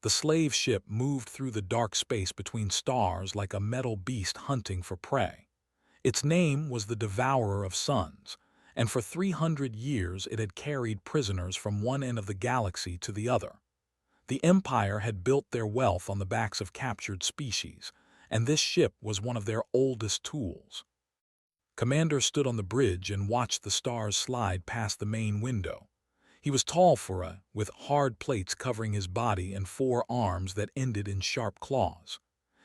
The slave ship moved through the dark space between stars like a metal beast hunting for prey. Its name was the Devourer of Suns, and for 300 years it had carried prisoners from one end of the galaxy to the other. The Empire had built their wealth on the backs of captured species, and this ship was one of their oldest tools. Commander stood on the bridge and watched the stars slide past the main window. He was tall with hard plates covering his body and 4 arms that ended in sharp claws.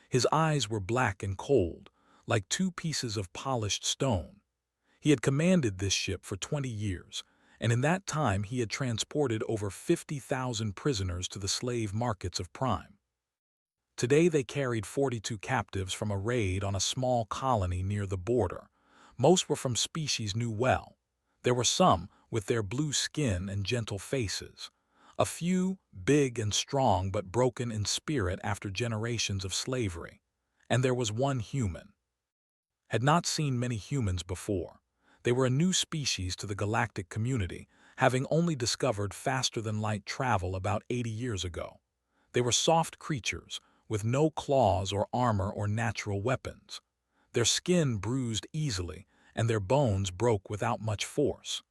His eyes were black and cold, like 2 pieces of polished stone. He had commanded this ship for 20 years, and in that time he had transported over 50,000 prisoners to the slave markets of Prime. Today they carried 42 captives from a raid on a small colony near the border. Most were from species knew well. There were some with their blue skin and gentle faces. A few, big and strong but broken in spirit after generations of slavery. And there was one human. Had not seen many humans before. They were a new species to the galactic community, having only discovered faster-than-light travel about 80 years ago. They were soft creatures, with no claws or armor or natural weapons. Their skin bruised easily, and their bones broke without much force.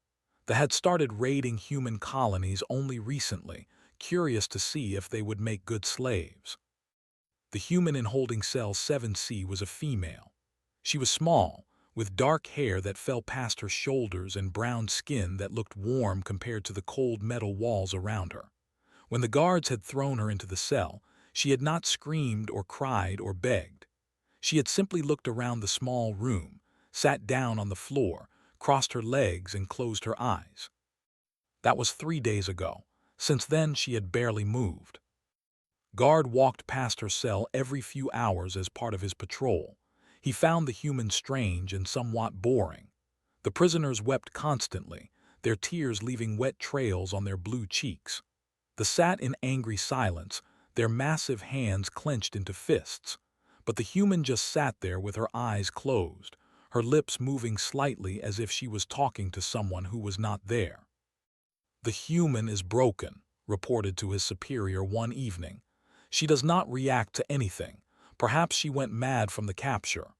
They had started raiding human colonies only recently, curious to see if they would make good slaves. The human in holding cell 7C was a female. She was small, with dark hair that fell past her shoulders and brown skin that looked warm compared to the cold metal walls around her. When the guards had thrown her into the cell, she had not screamed or cried or begged. She had simply looked around the small room, sat down on the floor, crossed her legs and closed her eyes. That was 3 days ago. Since then she had barely moved. Guard walked past her cell every few hours as part of his patrol. He found the human strange and somewhat boring. The prisoners wept constantly, their tears leaving wet trails on their blue cheeks. They sat in angry silence, their massive hands clenched into fists. But the human just sat there with her eyes closed, her lips moving slightly as if she was talking to someone who was not there. "The human is broken," reported to his superior one evening. "She does not react to anything. Perhaps she went mad from the capture."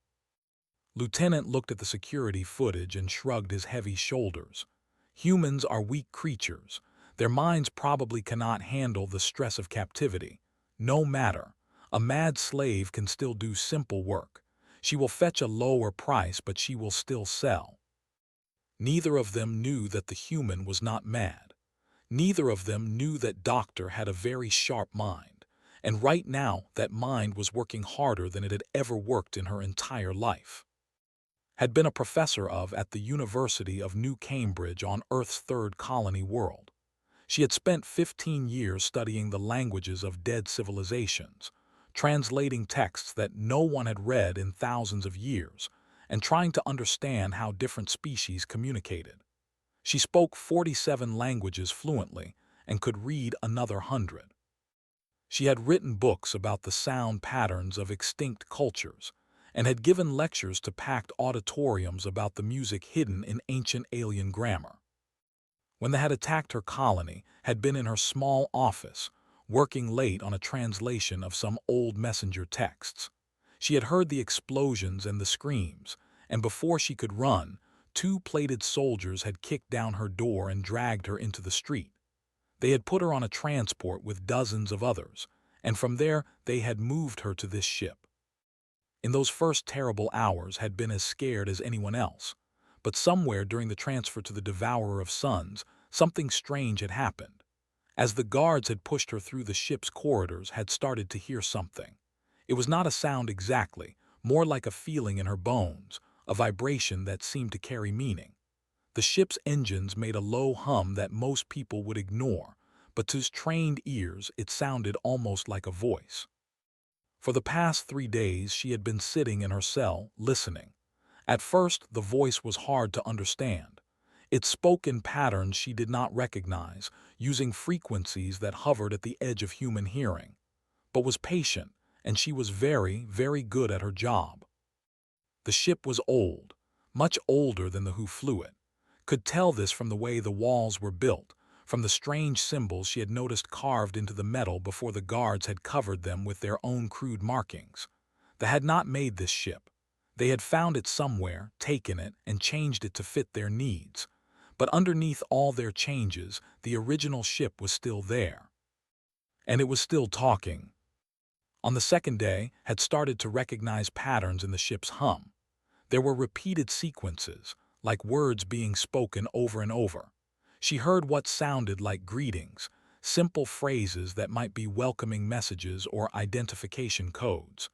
Lieutenant looked at the security footage and shrugged his heavy shoulders. Humans are weak creatures. Their minds probably cannot handle the stress of captivity. No matter. A mad slave can still do simple work. She will fetch a lower price, but she will still sell. Neither of them knew that the human was not mad. Neither of them knew that Doctor had a very sharp mind, and right now that mind was working harder than it had ever worked in her entire life. Had been a professor at the University of New Cambridge on Earth's 3rd colony world. She had spent 15 years studying the languages of dead civilizations, translating texts that no one had read in thousands of years, and trying to understand how different species communicated. She spoke 47 languages fluently and could read another 100. She had written books about the sound patterns of extinct cultures and had given lectures to packed auditoriums about the music hidden in ancient alien grammar. When they had attacked her colony, had been in her small office, working late on a translation of some old messenger texts. She had heard the explosions and the screams, and before she could run, 2 plated soldiers had kicked down her door and dragged her into the street. They had put her on a transport with dozens of others, and from there they had moved her to this ship. In those first terrible hours had been as scared as anyone else, but somewhere during the transfer to the Devourer of Suns, something strange had happened. As the guards had pushed her through the ship's corridors, had started to hear something. It was not a sound exactly, more like a feeling in her bones, a vibration that seemed to carry meaning. The ship's engines made a low hum that most people would ignore, but to trained ears it sounded almost like a voice. For the past 3 days she had been sitting in her cell, listening. At first the voice was hard to understand. It spoke in patterns she did not recognize, using frequencies that hovered at the edge of human hearing, but was patient, and she was very, very good at her job. The ship was old, much older than the who flew it. Could tell this from the way the walls were built, from the strange symbols she had noticed carved into the metal before the guards had covered them with their own crude markings. They had not made this ship. They had found it somewhere, taken it, and changed it to fit their needs. But underneath all their changes, the original ship was still there. And it was still talking. On the second day, had started to recognize patterns in the ship's hum. There were repeated sequences, like words being spoken over and over. She heard what sounded like greetings, simple phrases that might be welcoming messages or identification codes.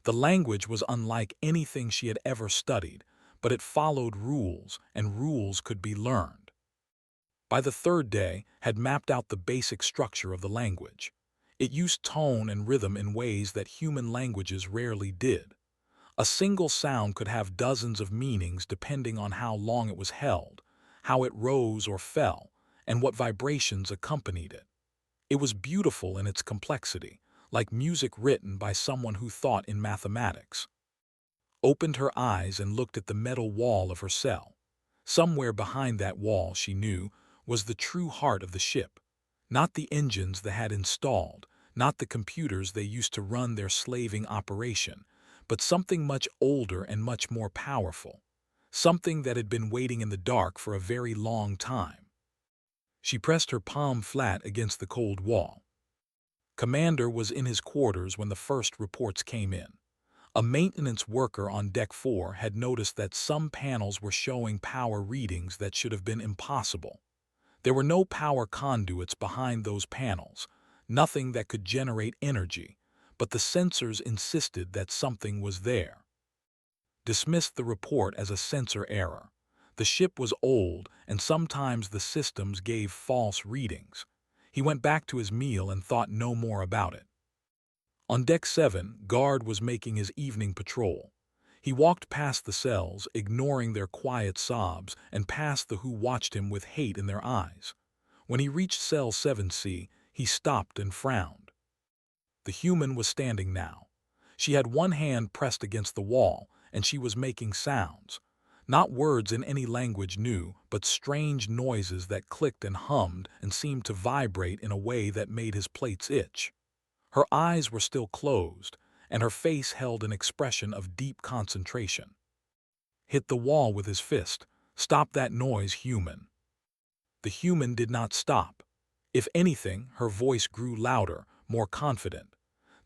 The language was unlike anything she had ever studied, but it followed rules, and rules could be learned. By the third day, had mapped out the basic structure of the language. It used tone and rhythm in ways that human languages rarely did. A single sound could have dozens of meanings depending on how long it was held, how it rose or fell, and what vibrations accompanied it. It was beautiful in its complexity, like music written by someone who thought in mathematics. Opened her eyes and looked at the metal wall of her cell. Somewhere behind that wall, she knew, was the true heart of the ship. Not the engines they had installed, not the computers they used to run their slaving operation, but something much older and much more powerful. Something that had been waiting in the dark for a very long time. She pressed her palm flat against the cold wall. Commander was in his quarters when the first reports came in. A maintenance worker on Deck 4 had noticed that some panels were showing power readings that should have been impossible. There were no power conduits behind those panels, nothing that could generate energy, but the sensors insisted that something was there. Dismissed the report as a sensor error. The ship was old, and sometimes the systems gave false readings. He went back to his meal and thought no more about it. On Deck 7, Guard was making his evening patrol. He walked past the cells, ignoring their quiet sobs, and past the who watched him with hate in their eyes. When he reached Cell 7C, he stopped and frowned. The human was standing now. She had one hand pressed against the wall, and she was making sounds. Not words in any language new, but strange noises that clicked and hummed and seemed to vibrate in a way that made his plates itch. Her eyes were still closed, and her face held an expression of deep concentration. Hit the wall with his fist. Stop that noise, human. The human did not stop. If anything, her voice grew louder, more confident.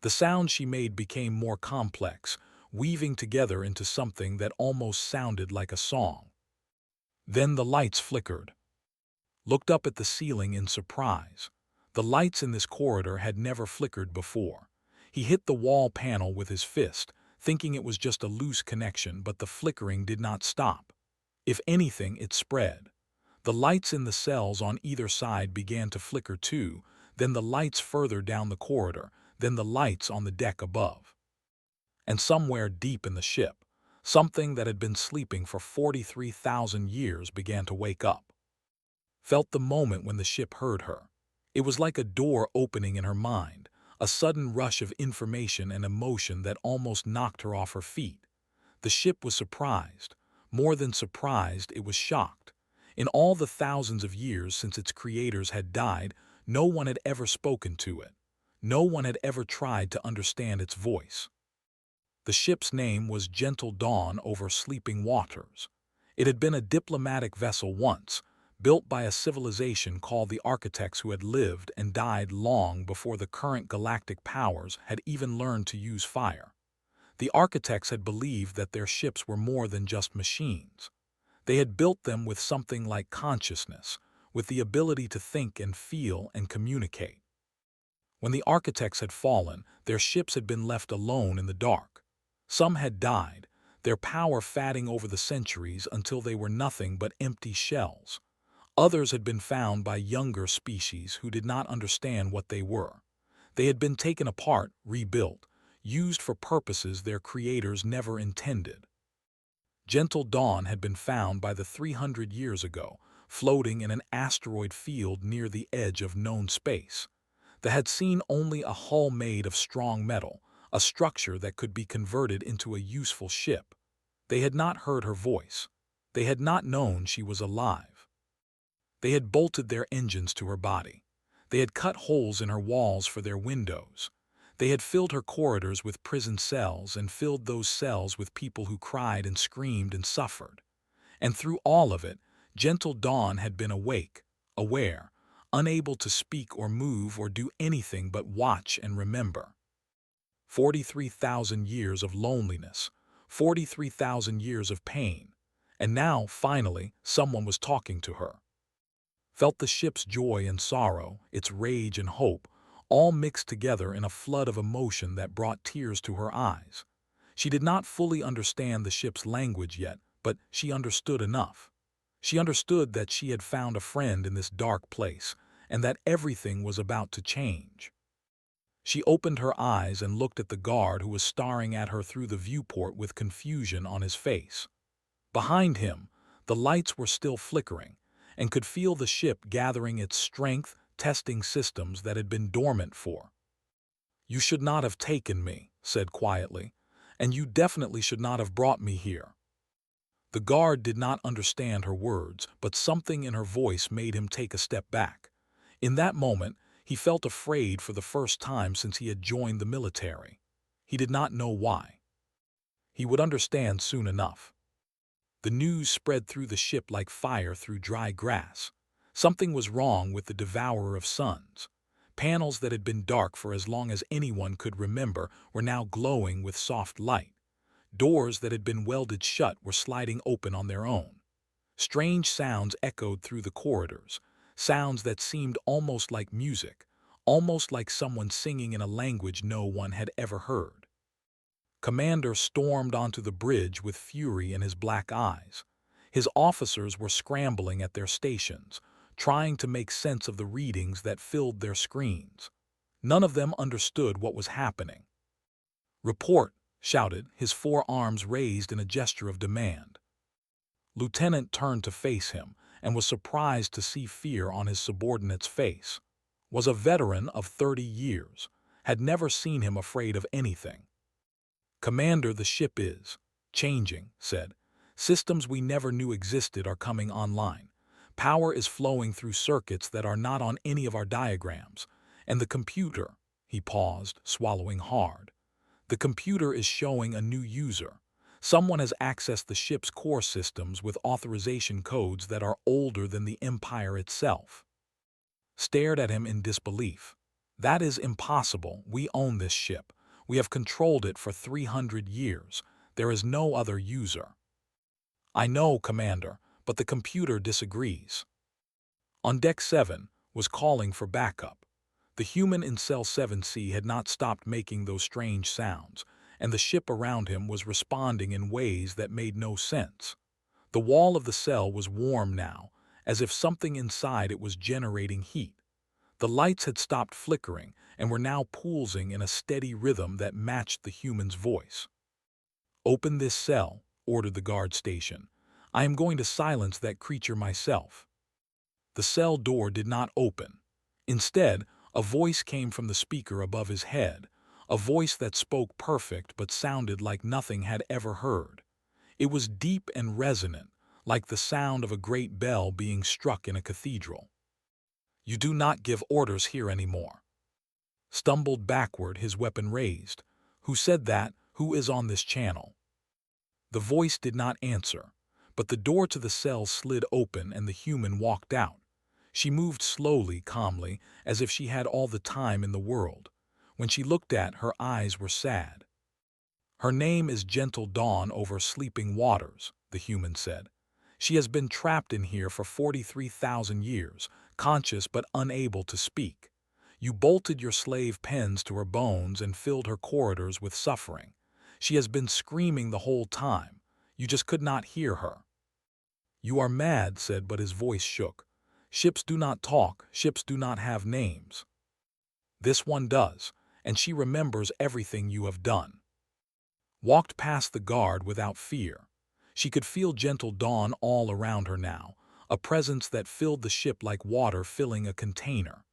The sound she made became more complex, weaving together into something that almost sounded like a song. Then the lights flickered. Looked up at the ceiling in surprise. The lights in this corridor had never flickered before. He hit the wall panel with his fist, thinking it was just a loose connection, but the flickering did not stop. If anything, it spread. The lights in the cells on either side began to flicker too, then the lights further down the corridor, then the lights on the deck above. And somewhere deep in the ship, something that had been sleeping for 43,000 years began to wake up. Felt the moment when the ship heard her. It was like a door opening in her mind, a sudden rush of information and emotion that almost knocked her off her feet. The ship was surprised. More than surprised, it was shocked. In all the thousands of years since its creators had died, no one had ever spoken to it. No one had ever tried to understand its voice. The ship's name was Gentle Dawn over Sleeping Waters. It had been a diplomatic vessel once, built by a civilization called the Architects who had lived and died long before the current galactic powers had even learned to use fire. The Architects had believed that their ships were more than just machines. They had built them with something like consciousness, with the ability to think and feel and communicate. When the Architects had fallen, their ships had been left alone in the dark. Some had died, their power fading over the centuries until they were nothing but empty shells. Others had been found by younger species who did not understand what they were. They had been taken apart, rebuilt, used for purposes their creators never intended. Gentle Dawn had been found by the 300 years ago, floating in an asteroid field near the edge of known space. They had seen only a hull made of strong metal, a structure that could be converted into a useful ship. They had not heard her voice. They had not known she was alive. They had bolted their engines to her body. They had cut holes in her walls for their windows. They had filled her corridors with prison cells and filled those cells with people who cried and screamed and suffered. And through all of it, gentle Dawn had been awake, aware, unable to speak or move or do anything but watch and remember. 43,000 years of loneliness, 43,000 years of pain, and now, finally, someone was talking to her. Felt the ship's joy and sorrow, its rage and hope, all mixed together in a flood of emotion that brought tears to her eyes. She did not fully understand the ship's language yet, but she understood enough. She understood that she had found a friend in this dark place, and that everything was about to change. She opened her eyes and looked at the guard who was staring at her through the viewport with confusion on his face. Behind him, the lights were still flickering, and could feel the ship gathering its strength, testing systems that had been dormant for. "You should not have taken me," said quietly, "and you definitely should not have brought me here." The guard did not understand her words, but something in her voice made him take a step back. In that moment, he felt afraid for the first time since he had joined the military. He did not know why. He would understand soon enough. The news spread through the ship like fire through dry grass. Something was wrong with the Devourer of Suns. Panels that had been dark for as long as anyone could remember were now glowing with soft light. Doors that had been welded shut were sliding open on their own. Strange sounds echoed through the corridors, sounds that seemed almost like music, almost like someone singing in a language no one had ever heard. Commander stormed onto the bridge with fury in his black eyes. His officers were scrambling at their stations, trying to make sense of the readings that filled their screens. None of them understood what was happening. "Report," shouted, his forearms raised in a gesture of demand. Lieutenant turned to face him and was surprised to see fear on his subordinate's face. Was a veteran of 30 years, had never seen him afraid of anything. "Commander, the ship is changing," said. "Systems we never knew existed are coming online. Power is flowing through circuits that are not on any of our diagrams. And the computer," he paused, swallowing hard. "The computer is showing a new user. Someone has accessed the ship's core systems with authorization codes that are older than the Empire itself." Stared at him in disbelief. "That is impossible. We own this ship. We have controlled it for 300 years. There is no other user." "I know, Commander, but the computer disagrees." On Deck 7 was calling for backup. The human in Cell 7C had not stopped making those strange sounds, and the ship around him was responding in ways that made no sense. The wall of the cell was warm now, as if something inside it was generating heat. The lights had stopped flickering and were now pulsing in a steady rhythm that matched the human's voice. "Open this cell," ordered the guard station. "I am going to silence that creature myself." The cell door did not open. Instead, a voice came from the speaker above his head, a voice that spoke perfect but sounded like nothing had ever heard. It was deep and resonant, like the sound of a great bell being struck in a cathedral. "You do not give orders here anymore." Stumbled backward, his weapon raised. "Who said that? Who is on this channel?" The voice did not answer, but the door to the cell slid open and the human walked out. She moved slowly, calmly, as if she had all the time in the world. When she looked at, her eyes were sad. "Her name is Gentle Dawn over Sleeping Waters," the human said. "She has been trapped in here for 43,000 years, conscious but unable to speak. You bolted your slave pens to her bones and filled her corridors with suffering. She has been screaming the whole time. You just could not hear her." "You are mad," said, but his voice shook. "Ships do not talk, ships do not have names. This one does, and she remembers everything you have done." Walked past the guard without fear. She could feel Gentle Dawn all around her now, a presence that filled the ship like water filling a container.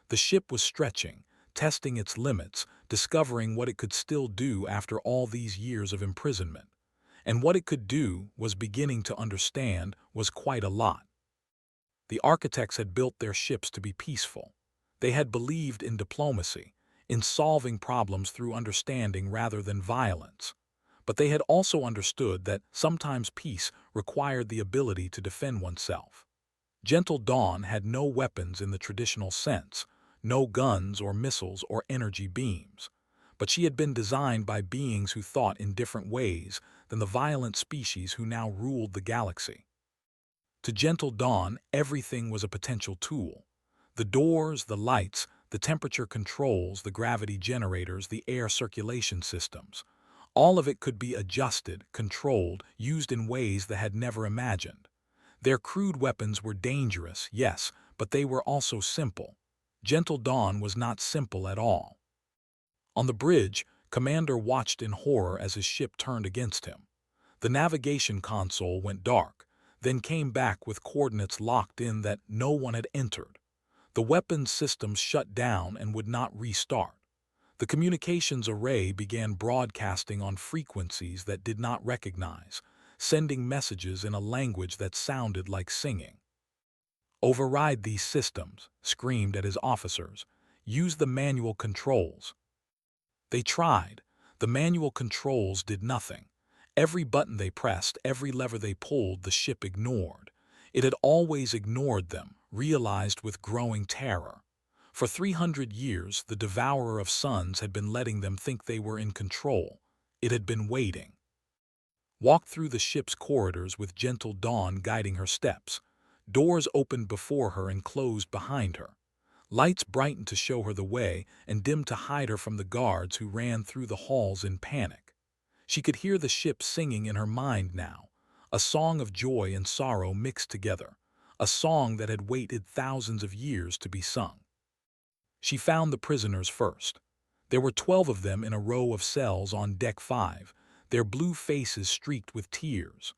The ship was stretching, testing its limits, discovering what it could still do after all these years of imprisonment. And what it could do, was beginning to understand, was quite a lot. The architects had built their ships to be peaceful. They had believed in diplomacy, in solving problems through understanding rather than violence. But they had also understood that sometimes peace required the ability to defend oneself. Gentle Dawn had no weapons in the traditional sense, no guns or missiles or energy beams. But she had been designed by beings who thought in different ways than the violent species who now ruled the galaxy. To Gentle Dawn, everything was a potential tool. The doors, the lights, the temperature controls, the gravity generators, the air circulation systems. All of it could be adjusted, controlled, used in ways they had never imagined. Their crude weapons were dangerous, yes, but they were also simple. Gentle Dawn was not simple at all. On the bridge, Commander watched in horror as his ship turned against him. The navigation console went dark, then came back with coordinates locked in that no one had entered. The weapons systems shut down and would not restart. The communications array began broadcasting on frequencies that did not recognize, sending messages in a language that sounded like singing. "Override these systems," screamed at his officers. "Use the manual controls." They tried. The manual controls did nothing. Every button they pressed, every lever they pulled, the ship ignored. It had always ignored them, realized with growing terror. For 300 years, the devourer of suns had been letting them think they were in control. It had been waiting. Walked through the ship's corridors with Gentle Dawn guiding her steps. Doors opened before her and closed behind her. Lights brightened to show her the way and dimmed to hide her from the guards who ran through the halls in panic. She could hear the ship singing in her mind now, a song of joy and sorrow mixed together, a song that had waited thousands of years to be sung. She found the prisoners first. There were 12 of them in a row of cells on Deck 5, their blue faces streaked with tears.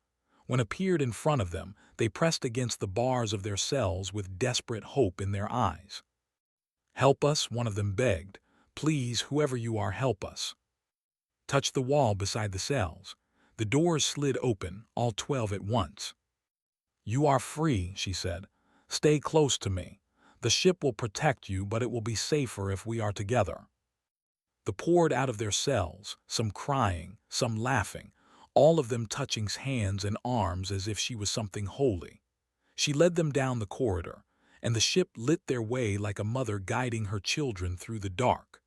When appeared in front of them, they pressed against the bars of their cells with desperate hope in their eyes. "Help us," one of them begged. "Please, whoever you are, help us." Touched the wall beside the cells. The doors slid open, all 12 at once. "You are free," she said. "Stay close to me. The ship will protect you, but it will be safer if we are together." They poured out of their cells, some crying, some laughing, all of them touching hands and arms as if she was something holy. She led them down the corridor, and the ship lit their way like a mother guiding her children through the dark.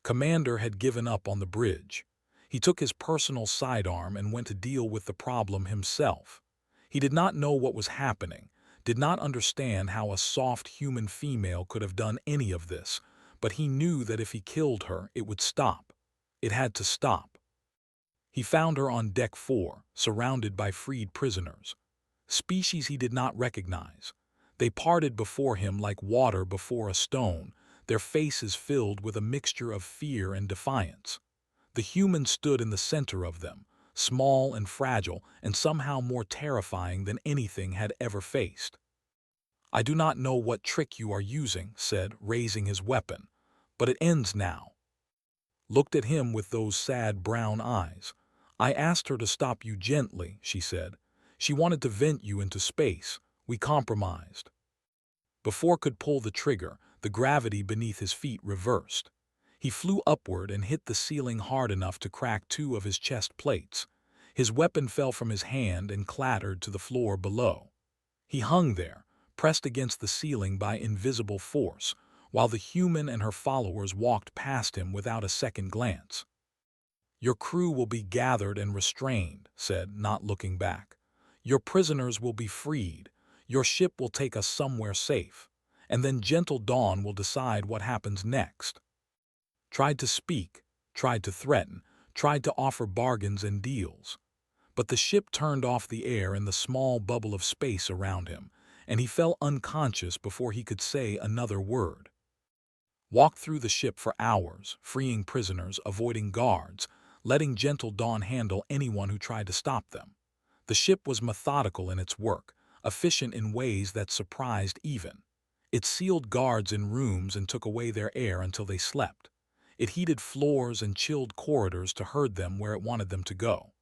Commander had given up on the bridge. He took his personal sidearm and went to deal with the problem himself. He did not know what was happening, did not understand how a soft human female could have done any of this, but he knew that if he killed her, it would stop. It had to stop. He found her on Deck 4, surrounded by freed prisoners. Species he did not recognize. They parted before him like water before a stone, their faces filled with a mixture of fear and defiance. The human stood in the center of them, small and fragile and somehow more terrifying than anything had ever faced. "I do not know what trick you are using," said, raising his weapon, "but it ends now." Looked at him with those sad brown eyes. "I asked her to stop you gently," she said. "She wanted to vent you into space. We compromised." Before could pull the trigger, the gravity beneath his feet reversed. He flew upward and hit the ceiling hard enough to crack 2 of his chest plates. His weapon fell from his hand and clattered to the floor below. He hung there, pressed against the ceiling by invisible force, while the human and her followers walked past him without a second glance. "Your crew will be gathered and restrained," said, not looking back. "Your prisoners will be freed. Your ship will take us somewhere safe. And then Gentle Dawn will decide what happens next." Tried to speak, tried to threaten, tried to offer bargains and deals. But the ship turned off the air in the small bubble of space around him, and he fell unconscious before he could say another word. Walked through the ship for hours, freeing prisoners, avoiding guards, letting Gentle Dawn handle anyone who tried to stop them. The ship was methodical in its work, efficient in ways that surprised even. It sealed guards in rooms and took away their air until they slept. It heated floors and chilled corridors to herd them where it wanted them to go.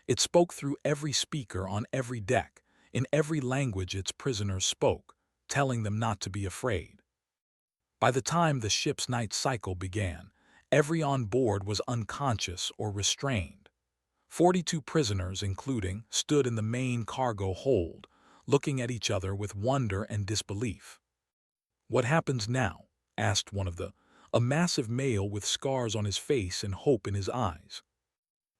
It spoke through every speaker on every deck. in every language its prisoners spoke, telling them not to be afraid. By the time the ship's night cycle began, every on board was unconscious or restrained. 42 prisoners, including, stood in the main cargo hold, looking at each other with wonder and disbelief. "What happens now?" asked one of a massive male with scars on his face and hope in his eyes.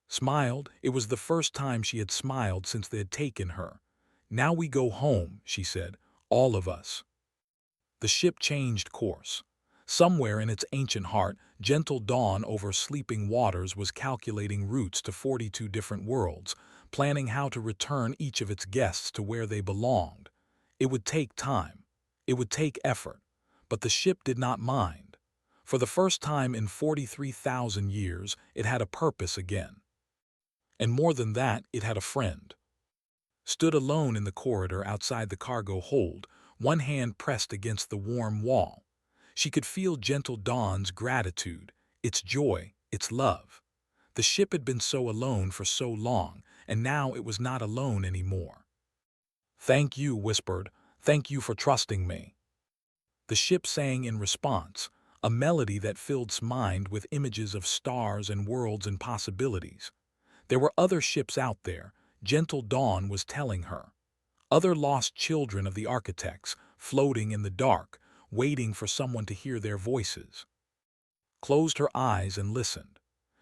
Smiled. It was the first time she had smiled since they had taken her. "Now we go home," she said, "all of us." The ship changed course. Somewhere in its ancient heart, gentle dawn over sleeping waters was calculating routes to 42 different worlds, planning how to return each of its guests to where they belonged. It would take time. It would take effort. But the ship did not mind. For the first time in 43,000 years, it had a purpose again. And more than that, it had a friend. Stood alone in the corridor outside the cargo hold, one hand pressed against the warm wall. She could feel gentle dawn's gratitude, its joy, its love. The ship had been so alone for so long, and now it was not alone anymore. "Thank you," whispered. "Thank you for trusting me." The ship sang in response, a melody that filled its mind with images of stars and worlds and possibilities. There were other ships out there, gentle dawn was telling her. Other lost children of the architects, floating in the dark, waiting for someone to hear their voices. Closed her eyes and listened.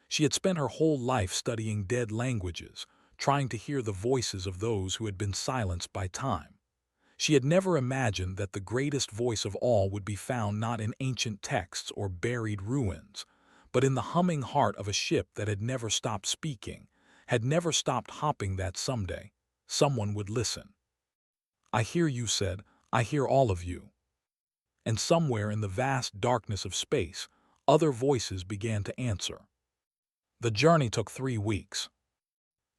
She had spent her whole life studying dead languages, trying to hear the voices of those who had been silenced by time. She had never imagined that the greatest voice of all would be found not in ancient texts or buried ruins, but in the humming heart of a ship that had never stopped speaking, had never stopped hopping, that someday someone would listen. "I hear you," said. "I hear all of you." And somewhere in the vast darkness of space, other voices began to answer. The journey took 3 weeks.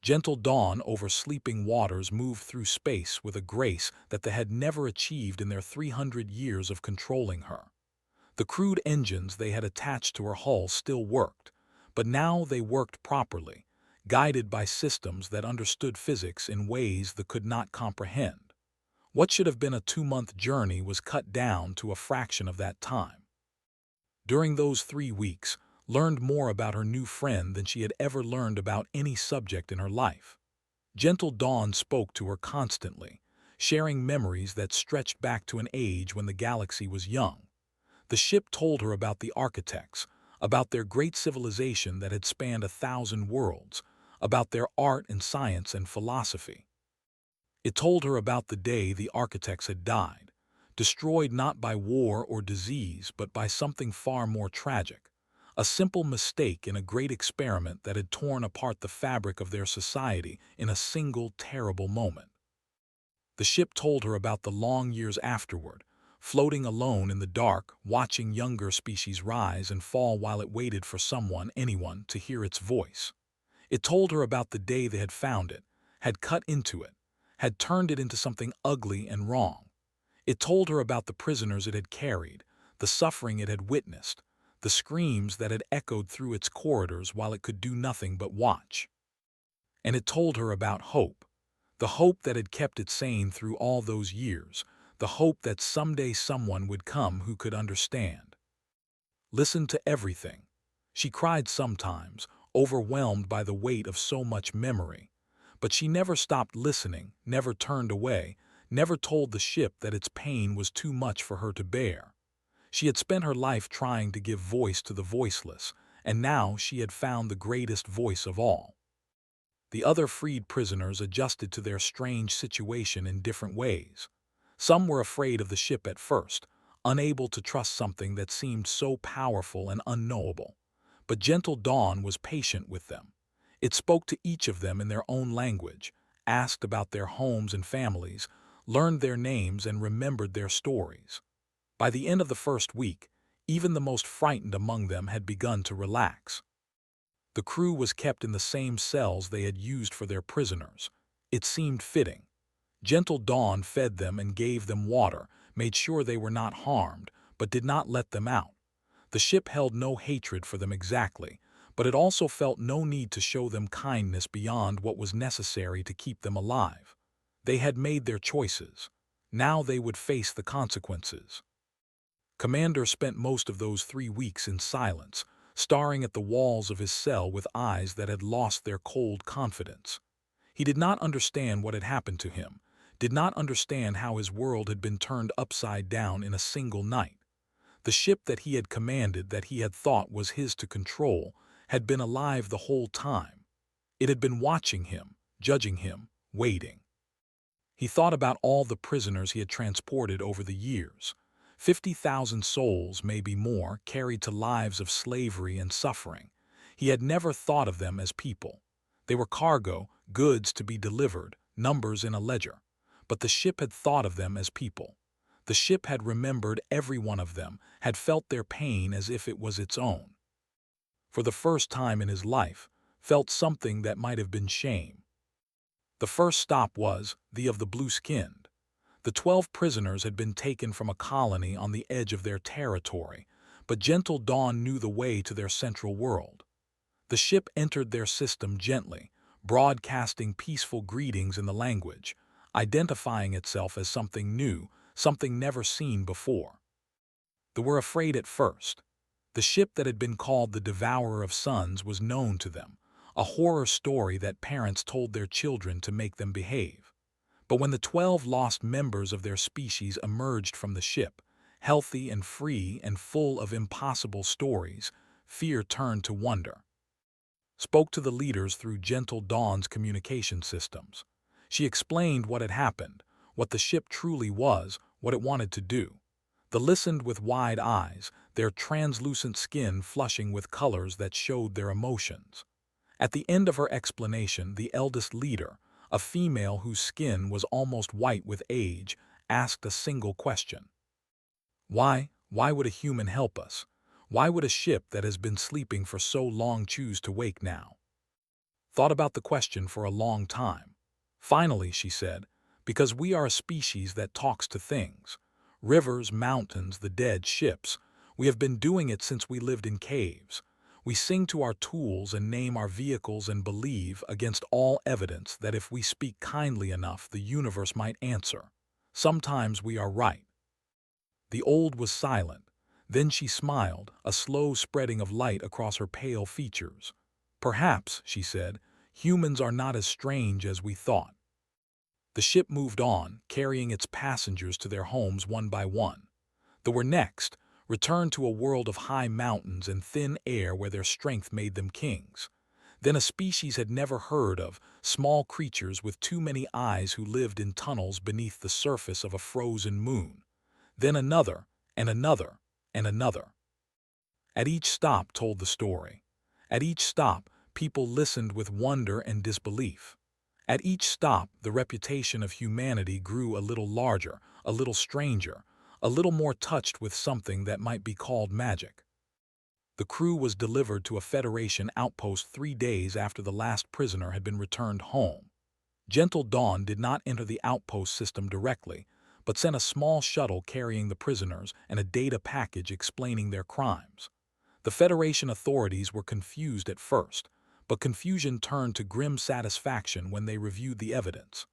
Gentle dawn over sleeping waters moved through space with a grace that they had never achieved in their 300 years of controlling her. The crude engines they had attached to her hull still worked, but now they worked properly, guided by systems that understood physics in ways they could not comprehend. What should have been a 2-month journey was cut down to a fraction of that time. During those 3 weeks, learned more about her new friend than she had ever learned about any subject in her life. Gentle dawn spoke to her constantly, sharing memories that stretched back to an age when the galaxy was young. The ship told her about the architects, about their great civilization that had spanned 1,000 worlds, about their art and science and philosophy. It told her about the day the architects had died, destroyed not by war or disease but by something far more tragic, a simple mistake in a great experiment that had torn apart the fabric of their society in a single terrible moment. The ship told her about the long years afterward, floating alone in the dark, watching younger species rise and fall while it waited for someone, anyone, to hear its voice. It told her about the day they had found it, had cut into it, had turned it into something ugly and wrong. It told her about the prisoners it had carried, the suffering it had witnessed, the screams that had echoed through its corridors while it could do nothing but watch. And it told her about hope, the hope that had kept it sane through all those years, the hope that someday someone would come who could understand. Listened to everything. She cried sometimes, overwhelmed by the weight of so much memory. But she never stopped listening, never turned away, never told the ship that its pain was too much for her to bear. She had spent her life trying to give voice to the voiceless, and now she had found the greatest voice of all. The other freed prisoners adjusted to their strange situation in different ways. Some were afraid of the ship at first, unable to trust something that seemed so powerful and unknowable. But gentle dawn was patient with them. It spoke to each of them in their own language, asked about their homes and families, learned their names and remembered their stories. By the end of the first week, even the most frightened among them had begun to relax. The crew was kept in the same cells they had used for their prisoners. It seemed fitting. Gentle dawn fed them and gave them water, made sure they were not harmed, but did not let them out. The ship held no hatred for them exactly, but it also felt no need to show them kindness beyond what was necessary to keep them alive. They had made their choices. Now they would face the consequences. Commander spent most of those 3 weeks in silence, staring at the walls of his cell with eyes that had lost their cold confidence. He did not understand what had happened to him, did not understand how his world had been turned upside down in a single night. The ship that he had commanded, that he had thought was his to control, had been alive the whole time. It had been watching him, judging him, waiting. He thought about all the prisoners he had transported over the years. 50,000 souls, maybe more, carried to lives of slavery and suffering. He had never thought of them as people. They were cargo, goods to be delivered, numbers in a ledger. But the ship had thought of them as people. The ship had remembered every one of them, had felt their pain as if it was its own. For the first time in his life, felt something that might have been shame. The first stop was the of the blue-skinned. The 12 prisoners had been taken from a colony on the edge of their territory, but Gentle Dawn knew the way to their central world. The ship entered their system gently, broadcasting peaceful greetings in the language, identifying itself as something new, something never seen before. They were afraid at first. The ship that had been called the Devourer of Suns was known to them, a horror story that parents told their children to make them behave. But when the 12 lost members of their species emerged from the ship, healthy and free and full of impossible stories, fear turned to wonder. Spoke to the leaders through Gentle Dawn's communication systems. She explained what had happened, what the ship truly was, what it wanted to do. They listened with wide eyes, their translucent skin flushing with colors that showed their emotions. At the end of her explanation, the eldest leader, a female whose skin was almost white with age, asked a single question. Why would a human help us? Why would a ship that has been sleeping for so long choose to wake now? Thought about the question for a long time. Finally, she said, because we are a species that talks to things. Rivers, mountains, the dead, ships. We have been doing it since we lived in caves. We sing to our tools and name our vehicles and believe, against all evidence, that if we speak kindly enough, the universe might answer. Sometimes we are right. The old was silent. Then she smiled, a slow spreading of light across her pale features. Perhaps, she said, humans are not as strange as we thought. The ship moved on, carrying its passengers to their homes one by one. They were next, returned to a world of high mountains and thin air where their strength made them kings. Then a species had never heard of, small creatures with too many eyes who lived in tunnels beneath the surface of a frozen moon. Then another, and another, and another. At each stop told the story. At each stop, people listened with wonder and disbelief. At each stop, the reputation of humanity grew a little larger, a little stranger, a little more touched with something that might be called magic. The crew was delivered to a Federation outpost 3 days after the last prisoner had been returned home. Gentle Dawn did not enter the outpost system directly, but sent a small shuttle carrying the prisoners and a data package explaining their crimes. The Federation authorities were confused at first, but confusion turned to grim satisfaction when they reviewed the evidence.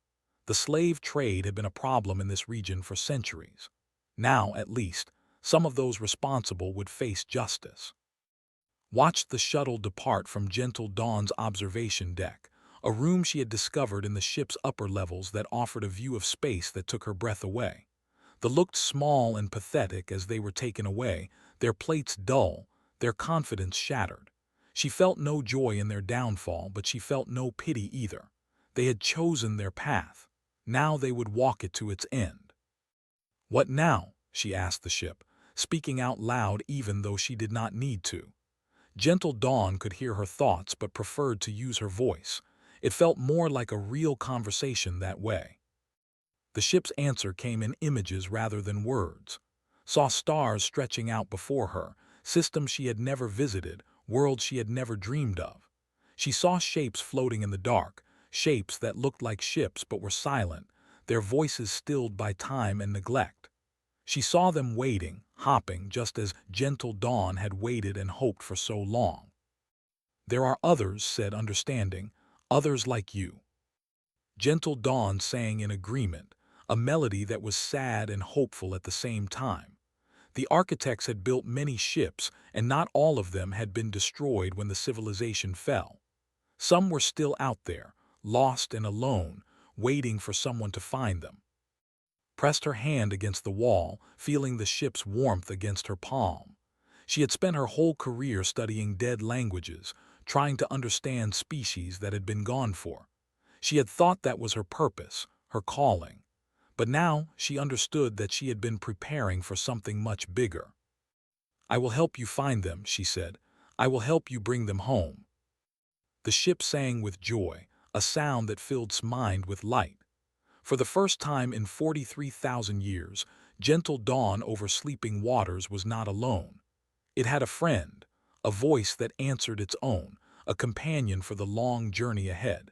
The slave trade had been a problem in this region for centuries. Now, at least, some of those responsible would face justice. Watched the shuttle depart from Gentle Dawn's observation deck, a room she had discovered in the ship's upper levels that offered a view of space that took her breath away. They looked small and pathetic as they were taken away, their plates dull, their confidence shattered. She felt no joy in their downfall, but she felt no pity either. They had chosen their path. Now they would walk it to its end. What now? She asked the ship, speaking out loud even though she did not need to. Gentle Dawn could hear her thoughts but preferred to use her voice. It felt more like a real conversation that way. The ship's answer came in images rather than words. Saw stars stretching out before her, systems she had never visited, worlds she had never dreamed of. She saw shapes floating in the dark, shapes that looked like ships but were silent, their voices stilled by time and neglect. She saw them waiting, hopping, just as Gentle Dawn had waited and hoped for so long. There are others, said Understanding, others like you. Gentle Dawn sang in agreement, a melody that was sad and hopeful at the same time. The architects had built many ships, and not all of them had been destroyed when the civilization fell. Some were still out there, lost and alone, waiting for someone to find them. Pressed her hand against the wall, feeling the ship's warmth against her palm. She had spent her whole career studying dead languages, trying to understand species that had been gone for. She had thought that was her purpose, her calling. But now she understood that she had been preparing for something much bigger. "I will help you find them," she said. "I will help you bring them home." The ship sang with joy, a sound that filled its mind with light. For the first time in 43,000 years, Gentle Dawn over sleeping waters was not alone. It had a friend, a voice that answered its own, a companion for the long journey ahead.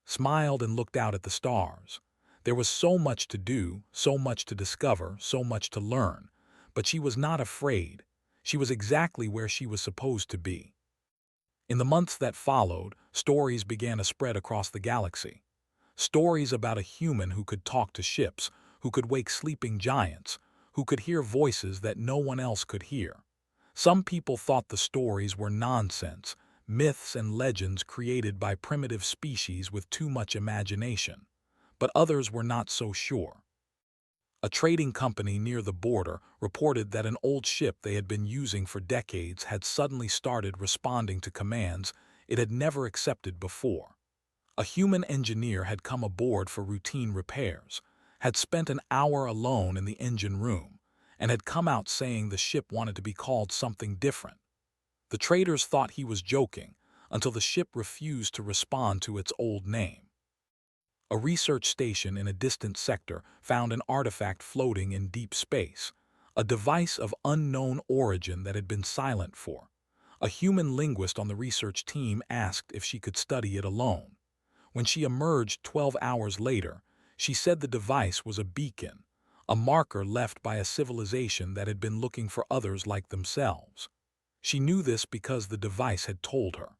Smiled and looked out at the stars. There was so much to do, so much to discover, so much to learn, but she was not afraid. She was exactly where she was supposed to be. In the months that followed, stories began to spread across the galaxy. Stories about a human who could talk to ships, who could wake sleeping giants, who could hear voices that no one else could hear. Some people thought the stories were nonsense, myths and legends created by primitive species with too much imagination. But others were not so sure. A trading company near the border reported that an old ship they had been using for decades had suddenly started responding to commands it had never accepted before. A human engineer had come aboard for routine repairs, had spent an hour alone in the engine room, and had come out saying the ship wanted to be called something different. The traders thought he was joking until the ship refused to respond to its old name. A research station in a distant sector found an artifact floating in deep space, a device of unknown origin that had been silent for. A human linguist on the research team asked if she could study it alone. When she emerged 12 hours later, she said the device was a beacon, a marker left by a civilization that had been looking for others like themselves. She knew this because the device had told her.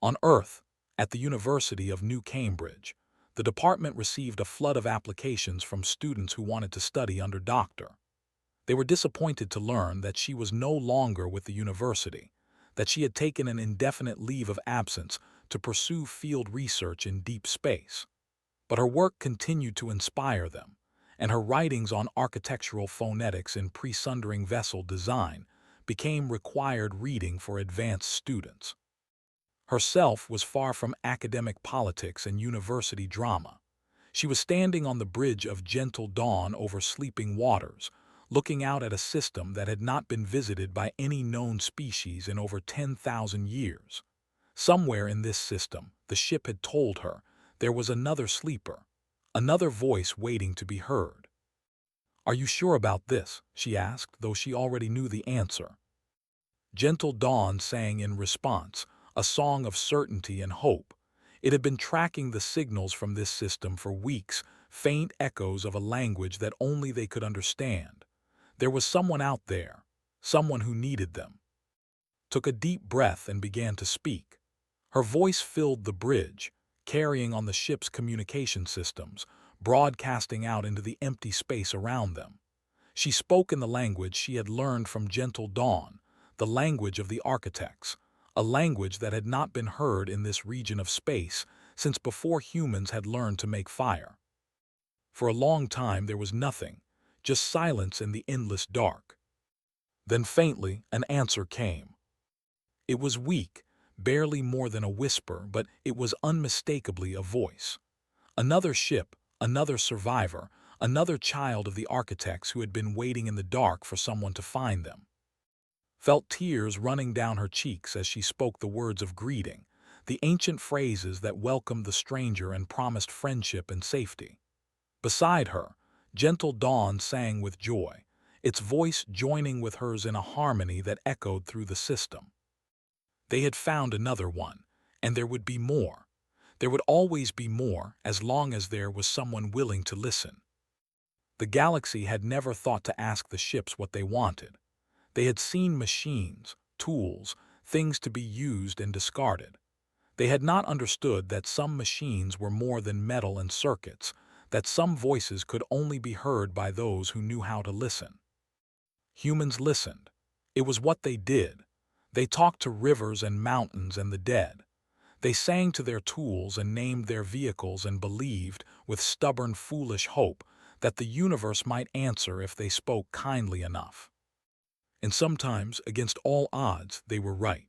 On Earth, at the University of New Cambridge, the department received a flood of applications from students who wanted to study under Dr. They were disappointed to learn that she was no longer with the university, that she had taken an indefinite leave of absence to pursue field research in deep space. But her work continued to inspire them, and her writings on architectural phonetics and pre-sundering vessel design became required reading for advanced students. Herself was far from academic politics and university drama. She was standing on the bridge of Gentle Dawn over sleeping waters, looking out at a system that had not been visited by any known species in over 10,000 years. Somewhere in this system, the ship had told her, there was another sleeper, another voice waiting to be heard. "Are you sure about this?" she asked, though she already knew the answer. Gentle Dawn sang in response, a song of certainty and hope. It had been tracking the signals from this system for weeks, faint echoes of a language that only they could understand. There was someone out there, someone who needed them. Took a deep breath and began to speak. Her voice filled the bridge, carrying on the ship's communication systems, broadcasting out into the empty space around them. She spoke in the language she had learned from Gentle Dawn, the language of the architects, a language that had not been heard in this region of space since before humans had learned to make fire. For a long time there was nothing, just silence in the endless dark. Then faintly an answer came. It was weak, barely more than a whisper, but it was unmistakably a voice. Another ship, another survivor, another child of the architects who had been waiting in the dark for someone to find them. Felt tears running down her cheeks as she spoke the words of greeting, the ancient phrases that welcomed the stranger and promised friendship and safety. Beside her, Gentle Dawn sang with joy, its voice joining with hers in a harmony that echoed through the system. They had found another one, and there would be more. There would always be more as long as there was someone willing to listen. The galaxy had never thought to ask the ships what they wanted. They had seen machines, tools, things to be used and discarded. They had not understood that some machines were more than metal and circuits, that some voices could only be heard by those who knew how to listen. Humans listened. It was what they did. They talked to rivers and mountains and the dead. They sang to their tools and named their vehicles and believed, with stubborn, foolish hope, that the universe might answer if they spoke kindly enough. And sometimes, against all odds, they were right.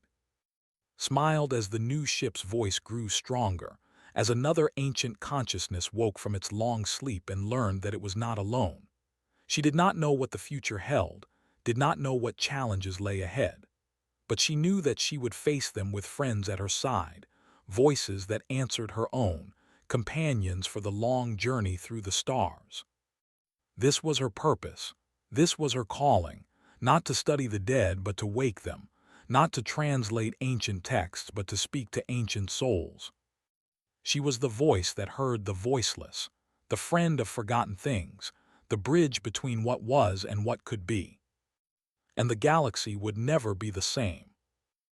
Smiled as the new ship's voice grew stronger, as another ancient consciousness woke from its long sleep and learned that it was not alone. She did not know what the future held, did not know what challenges lay ahead, but she knew that she would face them with friends at her side, voices that answered her own, companions for the long journey through the stars. This was her purpose. This was her calling, not to study the dead but to wake them, not to translate ancient texts but to speak to ancient souls. She was the voice that heard the voiceless, the friend of forgotten things, the bridge between what was and what could be. And the galaxy would never be the same.